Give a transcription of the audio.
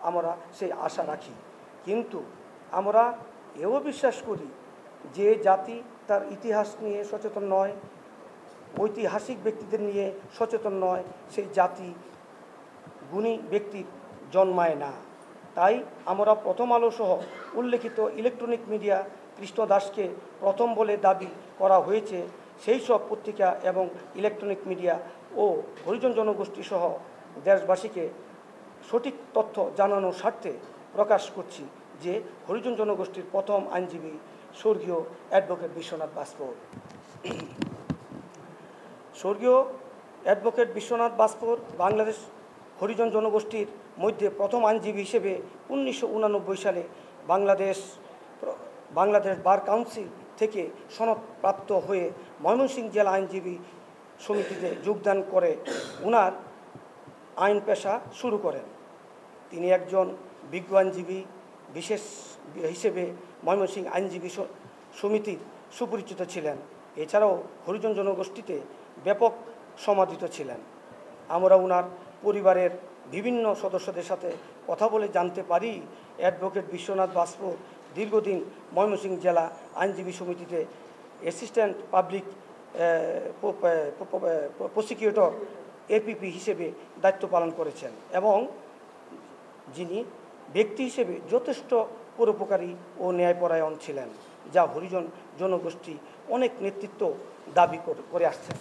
আমরা সেই আশা রাখি। কিন্তু আমরা এও বিশ্বাস করি যে জাতি তার ইতিহাস নিয়ে সচেতন নয়, ঐতিহাসিক ব্যক্তিদের নিয়ে সচেতন নয়, সেই জাতি গুণী ব্যক্তির জন্মায় না। তাই আমরা প্রথম আলো সহ উল্লেখিত ইলেকট্রনিক মিডিয়া কৃষ্ণ দাসকে প্রথম বলে দাবি করা হয়েছে সেই সব পত্রিকা এবং ইলেকট্রনিক মিডিয়া ও হরিজন জনগোষ্ঠী সহ দেশবাসীকে সঠিক তথ্য জানানোর স্বার্থে প্রকাশ করছি যে হরিজন জনগোষ্ঠীর প্রথম আইনজীবী স্বর্গীয় অ্যাডভোকেট বিশ্বনাথ বাজপেয়ী। স্বর্গীয় অ্যাডভোকেট বিশ্বনাথ বাজপেয়ী বাংলাদেশ হরিজন জনগোষ্ঠীর মধ্যে প্রথম আইনজীবী হিসেবে 1989 সালে বাংলাদেশ বার কাউন্সিল থেকে সনদপ্রাপ্ত হয়ে ময়মনসিংহ জেলা আইনজীবী সমিতিতে যোগদান করে ওনার আইন পেশা শুরু করেন। তিনি একজন বিজ্ঞ আইনজীবী বিশেষ হিসেবে ময়মনসিংহ আইনজীবী সমিতির সুপরিচিত ছিলেন। এছাড়াও হরিজন জনগোষ্ঠীতে ব্যাপক সমাদৃত ছিলেন। আমরা ওনার পরিবারের বিভিন্ন সদস্যদের সাথে কথা বলে জানতে পারি অ্যাডভোকেট বিশ্বনাথ বাজপেয়ী দীর্ঘদিন ময়মনসিংহ জেলা আইনজীবী সমিতিতে অ্যাসিস্ট্যান্ট পাবলিক প্রসিকিউটর এপিপি হিসেবে দায়িত্ব পালন করেছেন এবং যিনি ব্যক্তি হিসেবে যথেষ্ট পরোপকারী ও ন্যায়পরায়ণ ছিলেন, যা হরিজন জনগোষ্ঠী অনেক নেতৃত্ব দাবি করে আসছেন।